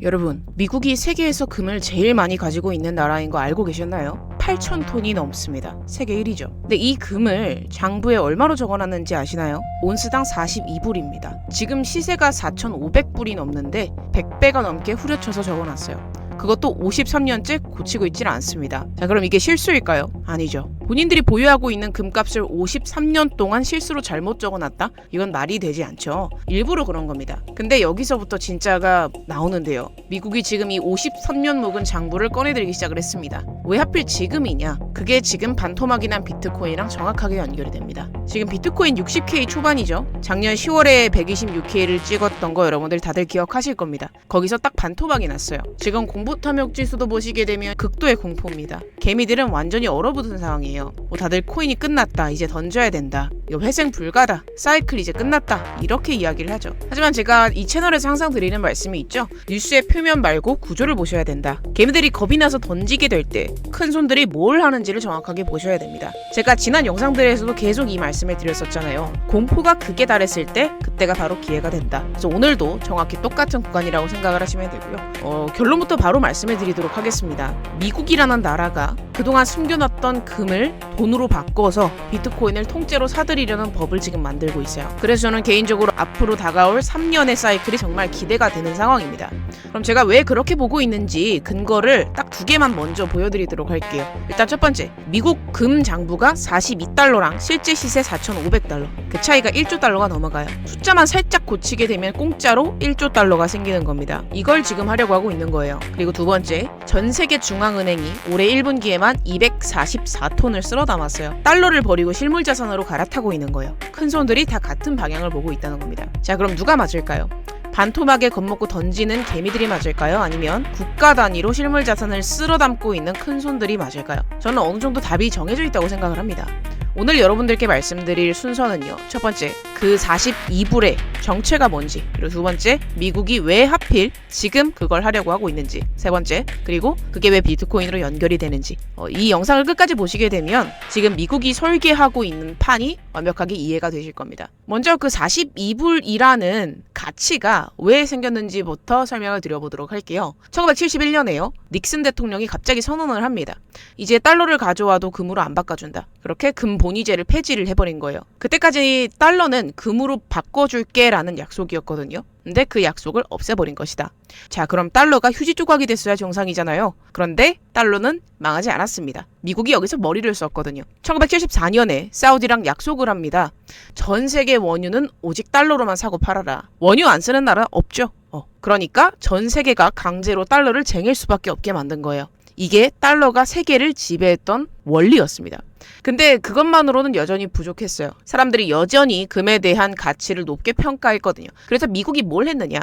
여러분, 미국이 세계에서 금을 제일 많이 가지고 있는 나라인 거 알고 계셨나요? 8,000톤이 넘습니다. 세계 1위죠. 근데 이 금을 장부에 얼마로 적어놨는지 아시나요? 온스당 42불입니다. 지금 시세가 4,500불이 넘는데 100배가 넘게 후려쳐서 적어놨어요. 그것도 53년째 고치고 있질 않습니다. 자, 그럼 이게 실수일까요? 아니죠. 본인들이 보유하고 있는 금값을 53년 동안 실수로 잘못 적어놨다? 이건 말이 되지 않죠. 일부러 그런 겁니다. 근데 여기서부터 진짜가 나오는데요. 미국이 지금 이 53년 묵은 장부를 꺼내들기 시작을 했습니다. 왜 하필 지금이냐? 그게 지금 반토막이 난 비트코인이랑 정확하게 연결이 됩니다. 지금 비트코인 60K 초반이죠. 작년 10월에 126K를 찍었던 거 여러분들 다들 기억하실 겁니다. 거기서 딱 반토막이 났어요. 지금 공보 탐욕 지수도 보시게 되면 극도의 공포입니다. 개미들은 완전히 얼어붙은 상황이에요. 다들 코인이 끝났다, 이제 던져야 된다, 이거 회생 불가다, 사이클 이제 끝났다, 이렇게 이야기를 하죠. 하지만 제가 이 채널에서 항상 드리는 말씀이 있죠. 뉴스의 표면 말고 구조를 보셔야 된다. 개미들이 겁이 나서 던지게 될 때 큰 손들이 뭘 하는지를 정확하게 보셔야 됩니다. 제가 지난 영상들에서도 계속 이 말씀을 드렸었잖아요. 공포가 극에 달했을 때 그때가 바로 기회가 된다. 그래서 오늘도 정확히 똑같은 구간이라고 생각을 하시면 되고요. 결론부터 바로 말씀을 드리도록 하겠습니다. 미국이라는 나라가 그동안 숨겨놨던 금을 돈으로 바꿔서 비트코인을 통째로 사들이려는 법을 지금 만들고 있어요. 그래서 저는 개인적으로 앞으로 다가올 3년의 사이클이 정말 기대가 되는 상황입니다. 그럼 제가 왜 그렇게 보고 있는지 근거를 딱 2개만 먼저 보여드리도록 할게요. 일단 첫 번째, 미국 금 장부가 42달러랑 실제 시세 4,500달러, 그 차이가 1조 달러가 넘어가요. 숫자만 살짝 고치게 되면 공짜로 1조 달러가 생기는 겁니다. 이걸 지금 하려고 하고 있는 거예요. 그리고 두 번째, 전 세계 중앙은행이 올해 1분기에만 244톤을 쓸어 담았어요. 달러를 버리고 실물 자산으로 갈아타고 있는 거예요. 큰 손들이 다 같은 방향을 보고 있다는 겁니다. 자, 그럼 누가 맞을까요? 반토막에 겁먹고 던지는 개미들이 맞을까요? 아니면 국가 단위로 실물 자산을 쓸어 담고 있는 큰 손들이 맞을까요? 저는 어느 정도 답이 정해져 있다고 생각을 합니다. 오늘 여러분들께 말씀드릴 순서는요. 첫 번째, 그 42불의 정체가 뭔지, 그리고 두 번째, 미국이 왜 하필 지금 그걸 하려고 하고 있는지, 세 번째, 그리고 그게 왜 비트코인으로 연결이 되는지, 이 영상을 끝까지 보시게 되면 지금 미국이 설계하고 있는 판이 완벽하게 이해가 되실 겁니다. 먼저 그 42불이라는 가치가 왜 생겼는지부터 설명을 드려보도록 할게요. 1971년에요. 닉슨 대통령이 갑자기 선언을 합니다. 이제 달러를 가져와도 금으로 안 바꿔준다. 그렇게 금 본위제를 폐지를 해버린 거예요. 그때까지 달러는 금으로 바꿔줄게 라는 약속이었거든요. 근데 그 약속을 없애버린 것이다. 자, 그럼 달러가 휴지 조각이 됐어야 정상이잖아요. 그런데 달러는 망하지 않았습니다. 미국이 여기서 머리를 썼거든요. 1974년에 사우디랑 약속을 합니다. 전 세계 원유는 오직 달러로만 사고 팔아라. 원유 안 쓰는 나라 없죠. 그러니까 전 세계가 강제로 달러를 쟁일 수밖에 없게 만든 거예요. 이게 달러가 세계를 지배했던 원리였습니다. 근데 그것만으로는 여전히 부족했어요. 사람들이 여전히 금에 대한 가치를 높게 평가했거든요. 그래서 미국이 뭘 했느냐?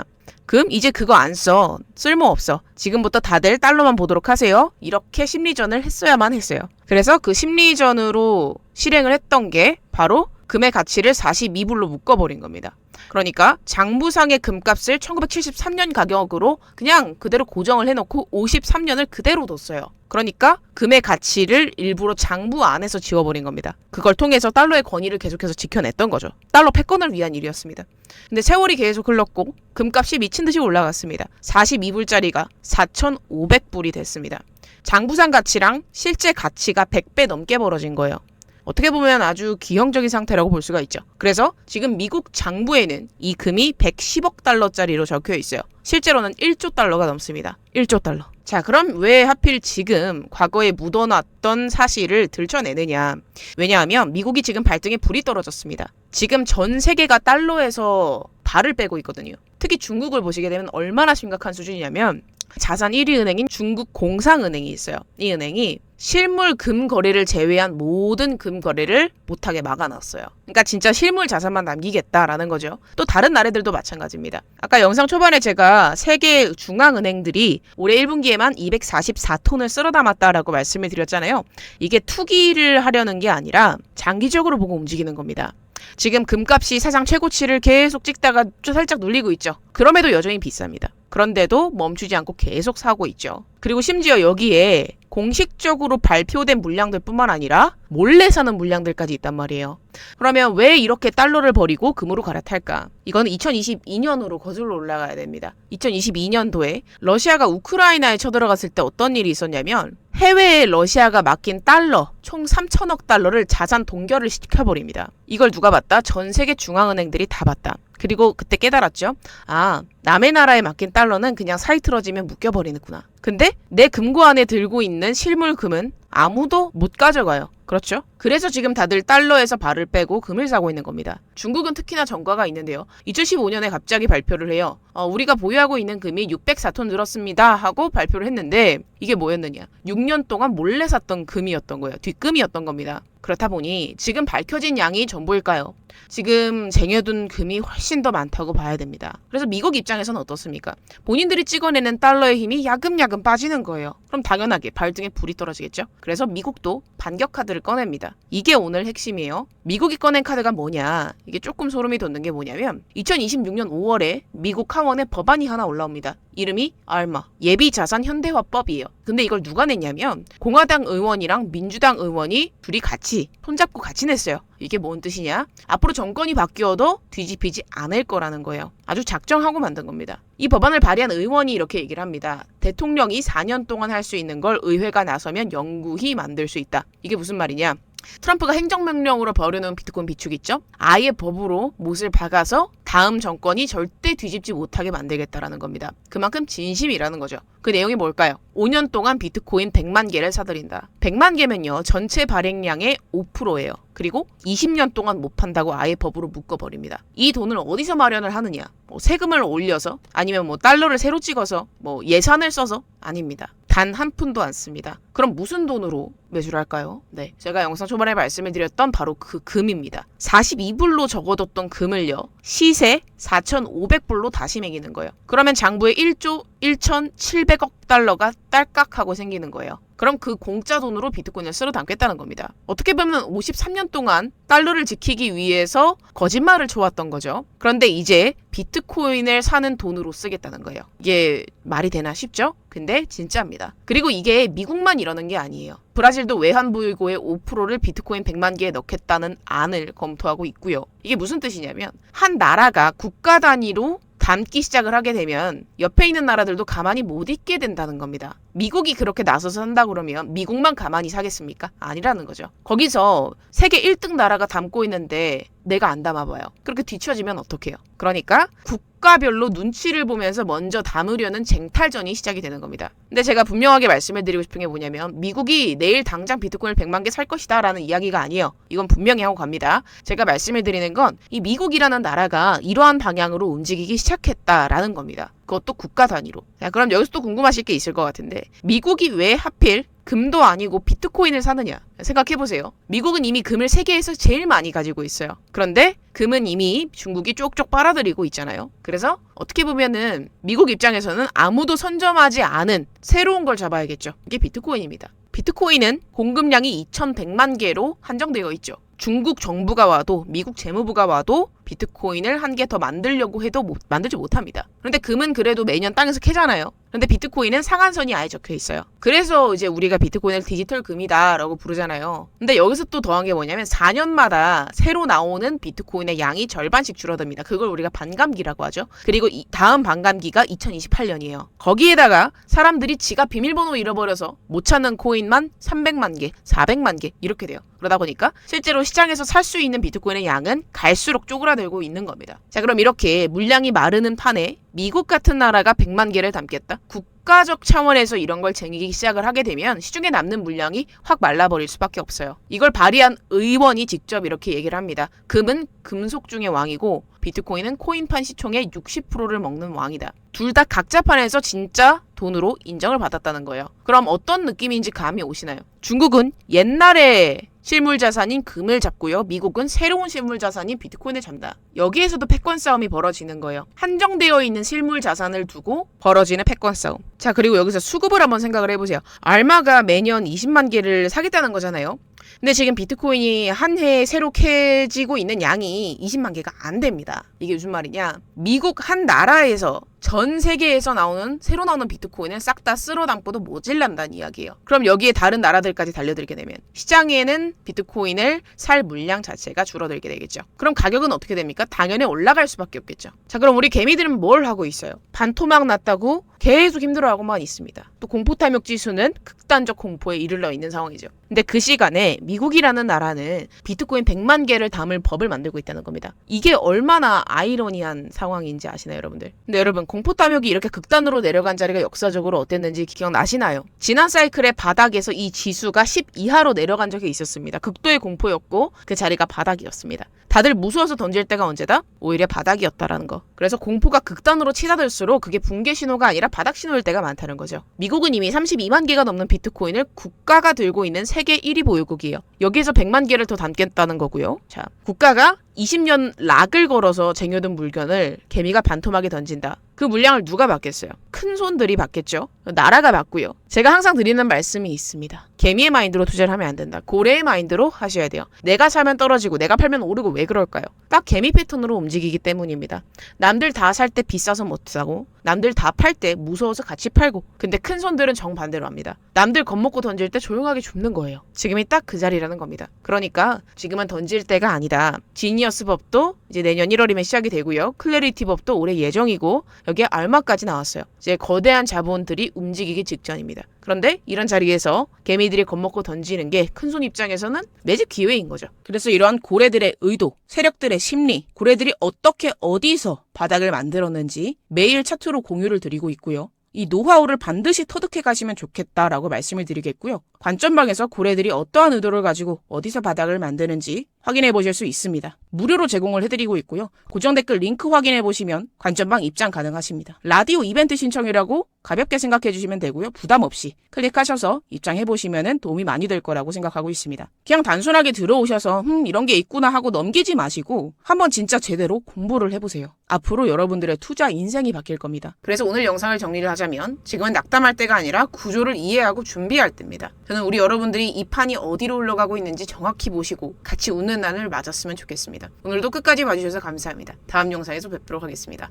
금 이제 그거 안 써. 쓸모없어. 지금부터 다들 달러만 보도록 하세요. 이렇게 심리전을 했어야만 했어요. 그래서 그 심리전으로 실행을 했던 게 바로 금의 가치를 42불로 묶어버린 겁니다. 그러니까 장부상의 금값을 1973년 가격으로 그냥 그대로 고정을 해놓고 53년을 그대로 뒀어요. 그러니까 금의 가치를 일부러 장부 안에서 지워버린 겁니다. 그걸 통해서 달러의 권위를 계속해서 지켜냈던 거죠. 달러 패권을 위한 일이었습니다. 근데 세월이 계속 흘렀고 금값이 미친 듯이 올라갔습니다. 42불짜리가 4,500불이 됐습니다. 장부상 가치랑 실제 가치가 100배 넘게 벌어진 거예요. 어떻게 보면 아주 기형적인 상태라고 볼 수가 있죠. 그래서 지금 미국 장부에는 이 금이 110억 달러짜리로 적혀 있어요. 실제로는 1조 달러가 넘습니다. 1조 달러. 자, 그럼 왜 하필 지금 과거에 묻어놨던 사실을 들춰내느냐. 왜냐하면 미국이 지금 발등에 불이 떨어졌습니다. 지금 전 세계가 달러에서 발을 빼고 있거든요. 특히 중국을 보시게 되면 얼마나 심각한 수준이냐면 자산 1위 은행인 중국 공상은행이 있어요. 이 은행이 실물 금 거래를 제외한 모든 금 거래를 못하게 막아놨어요. 그러니까 진짜 실물 자산만 남기겠다라는 거죠. 또 다른 나라들도 마찬가지입니다. 아까 영상 초반에 제가 세계 중앙은행들이 올해 1분기에만 244톤을 쓸어 담았다라고 말씀을 드렸잖아요. 이게 투기를 하려는 게 아니라 장기적으로 보고 움직이는 겁니다. 지금 금값이 사상 최고치를 계속 찍다가 좀 살짝 눌리고 있죠. 그럼에도 여전히 비쌉니다. 그런데도 멈추지 않고 계속 사고 있죠. 그리고 심지어 여기에 공식적으로 발표된 물량들 뿐만 아니라 몰래 사는 물량들까지 있단 말이에요. 그러면 왜 이렇게 달러를 버리고 금으로 갈아탈까? 이거는 2022년으로 거슬러 올라가야 됩니다. 2022년도에 러시아가 우크라이나에 쳐들어갔을 때 어떤 일이 있었냐면 해외에 러시아가 맡긴 달러 총 3천억 달러를 자산 동결을 시켜버립니다. 이걸 누가 봤다? 전 세계 중앙은행들이 다 봤다. 그리고 그때 깨달았죠. 아, 남의 나라에 맡긴 달러는 그냥 사이 틀어지면 묶여버리는구나. 근데 내 금고 안에 들고 있는 실물 금은 아무도 못 가져가요. 그렇죠? 그래서 지금 다들 달러에서 발을 빼고 금을 사고 있는 겁니다. 중국은 특히나 전과가 있는데요. 2015년에 갑자기 발표를 해요. 우리가 보유하고 있는 금이 604톤 늘었습니다 하고 발표를 했는데 이게 뭐였느냐? 6년 동안 몰래 샀던 금이었던 거예요. 뒷금이었던 겁니다. 그렇다 보니 지금 밝혀진 양이 전부일까요? 지금 쟁여둔 금이 훨씬 더 많다고 봐야 됩니다. 그래서 미국 입장에서는 어떻습니까? 본인들이 찍어내는 달러의 힘이 야금야금 빠지는 거예요. 그럼 당연하게 발등에 불이 떨어지겠죠? 그래서 미국도 반격 카드를 꺼냅니다. 이게 오늘 핵심이에요. 미국이 꺼낸 카드가 뭐냐? 이게 조금 소름이 돋는 게 뭐냐면 2026년 5월에 미국 하원에 법안이 하나 올라옵니다. 이름이 ARMA, 예비자산 현대화법이에요. 근데 이걸 누가 냈냐면 공화당 의원이랑 민주당 의원이 둘이 같이 손잡고 같이 냈어요. 이게 뭔 뜻이냐? 앞으로 정권이 바뀌어도 뒤집히지 않을 거라는 거예요. 아주 작정하고 만든 겁니다. 이 법안을 발의한 의원이 이렇게 얘기를 합니다. 대통령이 4년 동안 할 수 있는 걸 의회가 나서면 영구히 만들 수 있다. 이게 무슨 말이냐? 트럼프가 행정명령으로 벌여놓은 비트코인 비축 있죠? 아예 법으로 못을 박아서 다음 정권이 절대 뒤집지 못하게 만들겠다라는 겁니다. 그만큼 진심이라는 거죠. 그 내용이 뭘까요? 5년 동안 비트코인 100만 개를 사들인다. 100만 개면요. 전체 발행량의 5%예요. 그리고 20년 동안 못 판다고 아예 법으로 묶어버립니다. 이 돈을 어디서 마련을 하느냐? 세금을 올려서 아니면 달러를 새로 찍어서 예산을 써서 아닙니다. 단 한 푼도 안 씁니다. 그럼 무슨 돈으로 매수를 할까요? 네, 제가 영상 초반에 말씀을 드렸던 바로 그 금입니다. 42불로 적어뒀던 금을요. 시세 4,500불로 다시 매기는 거예요. 그러면 장부에 1조 1,700억 달러가 딸깍하고 생기는 거예요. 그럼 그 공짜 돈으로 비트코인을 쓸어 담겠다는 겁니다. 어떻게 보면 53년 동안 달러를 지키기 위해서 거짓말을 쳐왔던 거죠. 그런데 이제 비트코인을 사는 돈으로 쓰겠다는 거예요. 이게 말이 되나 싶죠? 근데 진짜입니다. 그리고 이게 미국만 이러는 게 아니에요. 브라질도 외환보유고의 5%를 비트코인 100만 개에 넣겠다는 안을 검토하고 있고요. 이게 무슨 뜻이냐면 한 나라가 국가 단위로 담기 시작을 하게 되면 옆에 있는 나라들도 가만히 못 있게 된다는 겁니다. 미국이 그렇게 나서서 한다 그러면 미국만 가만히 사겠습니까? 아니라는 거죠. 거기서 세계 1등 나라가 담고 있는데 내가 안 담아봐요. 그렇게 뒤처지면 어떡해요? 그러니까 국가별로 눈치를 보면서 먼저 담으려는 쟁탈전이 시작이 되는 겁니다. 근데 제가 분명하게 말씀을 드리고 싶은 게 뭐냐면 미국이 내일 당장 비트코인을 100만 개 살 것이다 라는 이야기가 아니에요. 이건 분명히 하고 갑니다. 제가 말씀을 드리는 건 이 미국이라는 나라가 이러한 방향으로 움직이기 시작했다라는 겁니다. 그것도 국가 단위로. 자, 그럼 여기서 또 궁금하실 게 있을 것 같은데 미국이 왜 하필 금도 아니고 비트코인을 사느냐 생각해보세요. 미국은 이미 금을 세계에서 제일 많이 가지고 있어요. 그런데 금은 이미 중국이 쪽쪽 빨아들이고 있잖아요. 그래서 어떻게 보면은 미국 입장에서는 아무도 선점하지 않은 새로운 걸 잡아야겠죠. 이게 비트코인입니다. 비트코인은 공급량이 2,100만 개로 한정되어 있죠. 중국 정부가 와도 미국 재무부가 와도 비트코인을 한 개 더 만들려고 해도 만들지 못합니다. 그런데 금은 그래도 매년 땅에서 캐잖아요. 그런데 비트코인은 상한선이 아예 적혀 있어요. 그래서 이제 우리가 비트코인을 디지털 금이다 라고 부르잖아요. 근데 여기서 또 더한 게 뭐냐면 4년마다 새로 나오는 비트코인의 양이 절반씩 줄어듭니다. 그걸 우리가 반감기라고 하죠. 그리고 다음 반감기가 2028년이에요. 거기에다가 사람들이 지가 비밀번호 잃어버려서 못 찾는 코인만 300만 개, 400만 개 이렇게 돼요. 그러다 보니까 실제로 시장에서 살 수 있는 비트코인의 양은 갈수록 쪼그라들고 있는 겁니다. 자, 그럼 이렇게 물량이 마르는 판에 미국 같은 나라가 100만 개를 담겠다? 국가적 차원에서 이런 걸 쟁이기 시작을 하게 되면 시중에 남는 물량이 확 말라버릴 수밖에 없어요. 이걸 발의한 의원이 직접 이렇게 얘기를 합니다. 금은 금속 중의 왕이고 비트코인은 코인판 시총의 60%를 먹는 왕이다. 둘 다 각자 판에서 진짜 돈으로 인정을 받았다는 거예요. 그럼 어떤 느낌인지 감이 오시나요? 중국은 옛날에 실물 자산인 금을 잡고요. 미국은 새로운 실물 자산인 비트코인을 잡는다. 여기에서도 패권 싸움이 벌어지는 거예요. 한정되어 있는 실물 자산을 두고 벌어지는 패권 싸움. 자, 그리고 여기서 수급을 한번 생각을 해보세요. 알마가 매년 20만 개를 사겠다는 거잖아요. 근데 지금 비트코인이 한 해에 새로 캐지고 있는 양이 20만 개가 안 됩니다. 이게 무슨 말이냐? 미국 한 나라에서 전 세계에서 새로 나오는 비트코인을 싹 다 쓸어 담고도 모질란다는 이야기예요. 그럼 여기에 다른 나라들까지 달려들게 되면 시장에는 비트코인을 살 물량 자체가 줄어들게 되겠죠. 그럼 가격은 어떻게 됩니까? 당연히 올라갈 수밖에 없겠죠. 자, 그럼 우리 개미들은 뭘 하고 있어요? 반토막 났다고 계속 힘들어하고만 있습니다. 또 공포탐욕 지수는 극단적 공포에 이르러 있는 상황이죠. 근데 그 시간에 미국이라는 나라는 비트코인 100만 개를 담을 법을 만들고 있다는 겁니다. 이게 얼마나 아이러니한 상황인지 아시나요, 여러분들? 근데 여러분, 공포탐욕이 이렇게 극단으로 내려간 자리가 역사적으로 어땠는지 기억나시나요? 지난 사이클의 바닥에서 이 지수가 10 이하로 내려간 적이 있었습니다. 극도의 공포였고 그 자리가 바닥이었습니다. 다들 무서워서 던질 때가 언제다? 오히려 바닥이었다라는 거. 그래서 공포가 극단으로 치닫을수록 그게 붕괴 신호가 아니라 바닥 신호일 때가 많다는 거죠. 미국은 이미 32만 개가 넘는 비트코인을 국가가 들고 있는 세계 1위 보유국이에요. 여기에서 100만 개를 더 담겠다는 거고요. 자, 국가가 20년 락을 걸어서 쟁여둔 물건을 개미가 반토막에 던진다. 그 물량을 누가 받겠어요? 큰 손들이 받겠죠. 나라가 받고요. 제가 항상 드리는 말씀이 있습니다. 개미의 마인드로 투자를 하면 안 된다. 고래의 마인드로 하셔야 돼요. 내가 사면 떨어지고 내가 팔면 오르고 왜 그럴까요? 딱 개미 패턴으로 움직이기 때문입니다. 남들 다 살 때 비싸서 못 사고 남들 다 팔 때 무서워서 같이 팔고, 근데 큰 손들은 정반대로 합니다. 남들 겁먹고 던질 때 조용하게 줍는 거예요. 지금이 딱 그 자리라는 겁니다. 그러니까 지금은 던질 때가 아니다. 지니어스 법도 이제 내년 1월이면 시작이 되고요. 클래리티 법도 올해 예정이고 여기에 알마까지 나왔어요. 이제 거대한 자본들이 움직이기 직전입니다. 그런데 이런 자리에서 개미들이 겁먹고 던지는 게 큰손 입장에서는 매직 기회인 거죠. 그래서 이러한 고래들의 의도, 세력들의 심리, 고래들이 어떻게 어디서 바닥을 만들었는지 매일 차트로 공유를 드리고 있고요. 이 노하우를 반드시 터득해 가시면 좋겠다라고 말씀을 드리겠고요. 관점방에서 고래들이 어떠한 의도를 가지고 어디서 바닥을 만드는지 확인해 보실 수 있습니다. 무료로 제공을 해드리고 있고요. 고정 댓글 링크 확인해 보시면 관점방 입장 가능하십니다. 라디오 이벤트 신청이라고 가볍게 생각해 주시면 되고요. 부담 없이 클릭하셔서 입장해 보시면 도움이 많이 될 거라고 생각하고 있습니다. 그냥 단순하게 들어오셔서 이런 게 있구나 하고 넘기지 마시고 한번 진짜 제대로 공부를 해보세요. 앞으로 여러분들의 투자 인생이 바뀔 겁니다. 그래서 오늘 영상을 정리를 하자면 지금은 낙담할 때가 아니라 구조를 이해하고 준비할 때입니다. 저는 우리 여러분들이 이 판이 어디로 흘러가고 있는지 정확히 보시고 같이 웃는 날을 맞았으면 좋겠습니다. 오늘도 끝까지 봐주셔서 감사합니다. 다음 영상에서 뵙도록 하겠습니다.